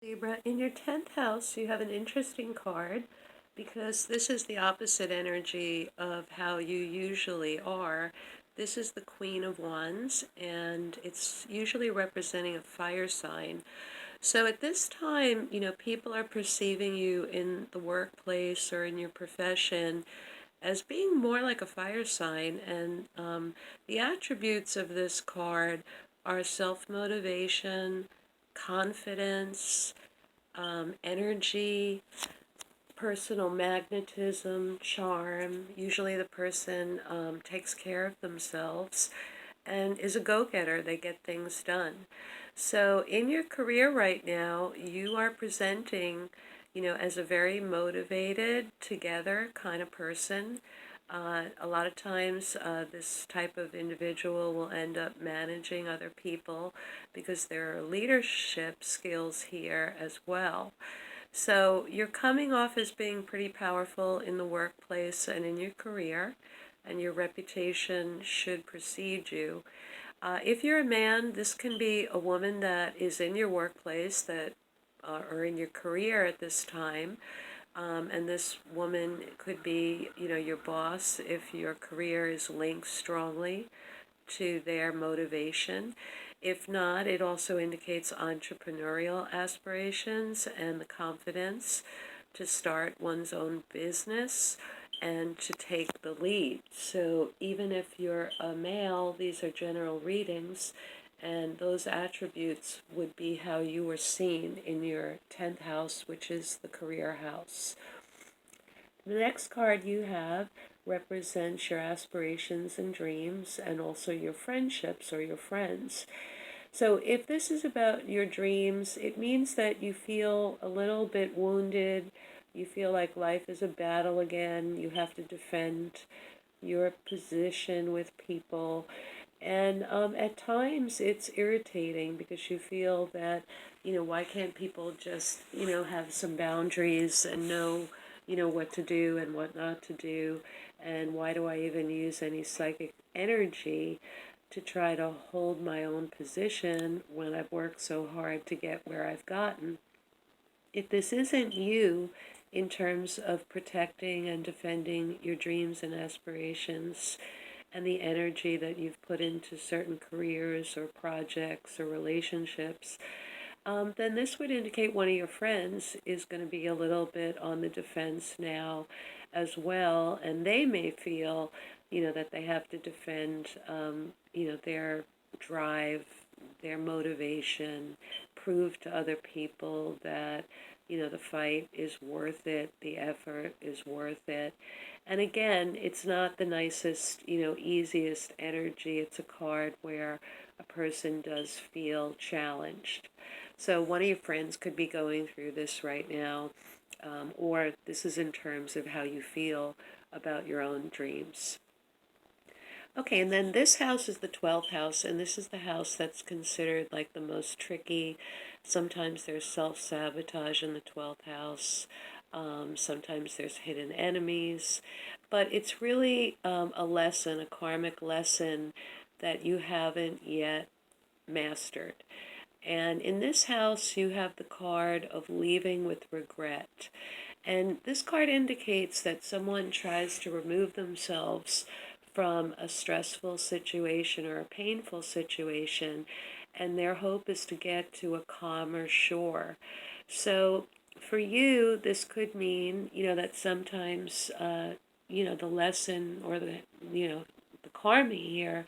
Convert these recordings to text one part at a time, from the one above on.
Libra, in your 10th house, you have an interesting card because this is the opposite energy of how you usually are. This is the Queen of Wands, and it's usually representing a fire sign. So at this time, people are perceiving you in the workplace or in your profession as being more like a fire sign. And the attributes of this card are self-motivation, confidence, energy, personal magnetism, charm. Usually the person takes care of themselves and is a go-getter. They get things done. So in your career right now, you are presenting, as a very motivated, together kind of person. A lot of times, this type of individual will end up managing other people because there are leadership skills here as well. So you're coming off as being pretty powerful in the workplace and in your career, and your reputation should precede you. If you're a man, this can be a woman that is in your workplace that or in your career at this time. And this woman could be, your boss if your career is linked strongly to their motivation. If not, it also indicates entrepreneurial aspirations and the confidence to start one's own business and to take the lead. So even if you're a male, these are general readings, and those attributes would be how you were seen in your 10th house, which is the career house. The next card you have represents your aspirations and dreams and also your friendships or your friends. So if this is about your dreams, it means that you feel a little bit wounded. You feel like life is a battle again. You have to defend your position with people. And at times it's irritating because you feel that, why can't people just, have some boundaries and know, what to do and what not to do? And why do I even use any psychic energy to try to hold my own position when I've worked so hard to get where I've gotten? If this isn't you in terms of protecting and defending your dreams and aspirations, and the energy that you've put into certain careers or projects or relationships, then this would indicate one of your friends is going to be a little bit on the defense now as well, and they may feel, that they have to defend, their drive, their motivation, prove to other people that, the fight is worth it, the effort is worth it. And again, it's not the nicest, easiest energy. It's a card where a person does feel challenged. So one of your friends could be going through this right now, or this is in terms of how you feel about your own dreams. Okay, and then this house is the 12th house, and this is the house that's considered like the most tricky. Sometimes there's self-sabotage in the 12th house. Sometimes there's hidden enemies. But it's really a lesson, a karmic lesson that you haven't yet mastered. And in this house, you have the card of leaving with regret. And this card indicates that someone tries to remove themselves from a stressful situation or a painful situation, and their hope is to get to a calmer shore. So for you, this could mean, that sometimes, the lesson or the karma here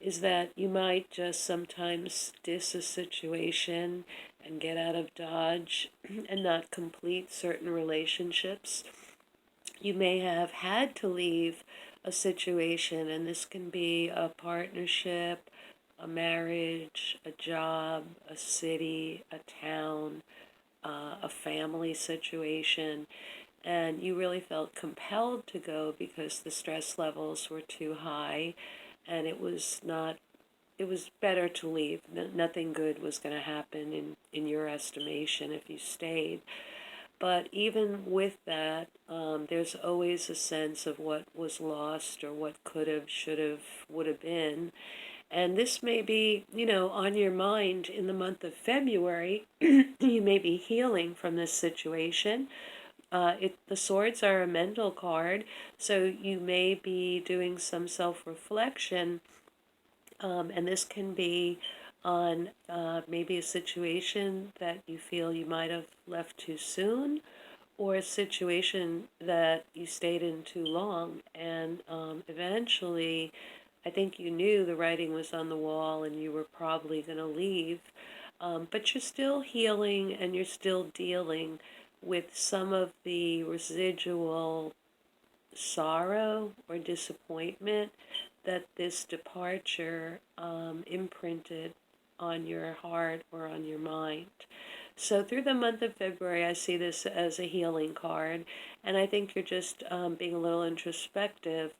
is that you might just sometimes diss a situation and get out of Dodge and not complete certain relationships. You may have had to leave a situation, and this can be a partnership, a marriage, a job, a city, a town, a family situation, and you really felt compelled to go because the stress levels were too high, and it was better to leave. Nothing good was going to happen in your estimation if you stayed. But even with that, there's always a sense of what was lost or what could have, should have, would have been. And this may be, on your mind in the month of February. You may be healing from this situation. The swords are a mental card, so you may be doing some self-reflection, and this can be on maybe a situation that you feel you might have left too soon, or a situation that you stayed in too long, and eventually, I think you knew the writing was on the wall and you were probably going to leave, but you're still healing and you're still dealing with some of the residual sorrow or disappointment that this departure imprinted on your heart or on your mind. So through the month of February, I see this as a healing card, and I think you're just being a little introspective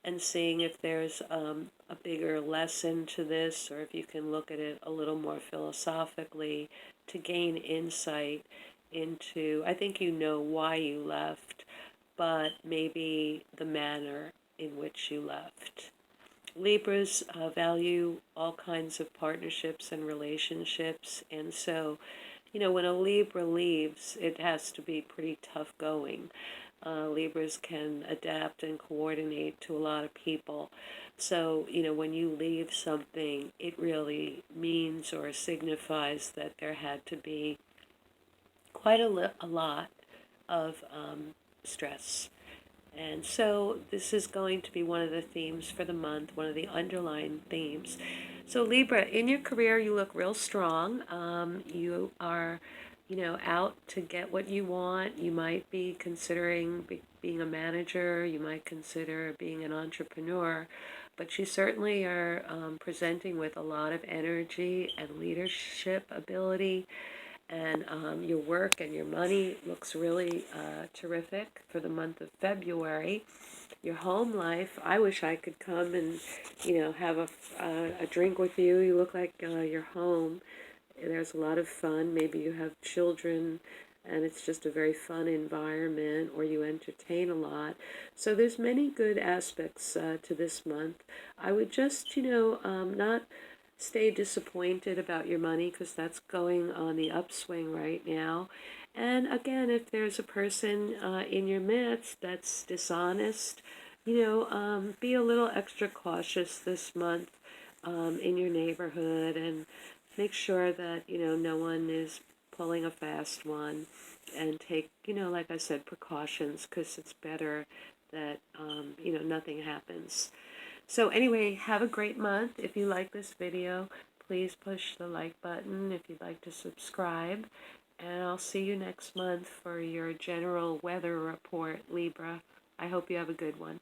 and seeing if there's a bigger lesson to this, or if you can look at it a little more philosophically to gain insight into, I think you know why you left, but maybe the manner in which you left. Libras value all kinds of partnerships and relationships, and so, when a Libra leaves, it has to be pretty tough going. Libras can adapt and coordinate to a lot of people. So, when you leave something, it really means or signifies that there had to be quite a lot of stress. And so this is going to be one of the themes for the month, one of the underlying themes. So Libra, in your career, you look real strong. You are, out to get what you want. You might be considering being a manager. You might consider being an entrepreneur. But you certainly are presenting with a lot of energy and leadership ability. And your work and your money looks really terrific for the month of February. Your home life, I wish I could come and, have a drink with you. You look like you're home. There's a lot of fun. Maybe you have children and it's just a very fun environment, or you entertain a lot. So there's many good aspects to this month. I would just, not stay disappointed about your money, because that's going on the upswing right now. And again, if there's a person in your midst that's dishonest, be a little extra cautious this month in your neighborhood, and make sure that, no one is pulling a fast one, and take, like I said, precautions, because it's better that, nothing happens. So anyway, have a great month. If you like this video, please push the like button if you'd like to subscribe. And I'll see you next month for your general weather report, Libra. I hope you have a good one.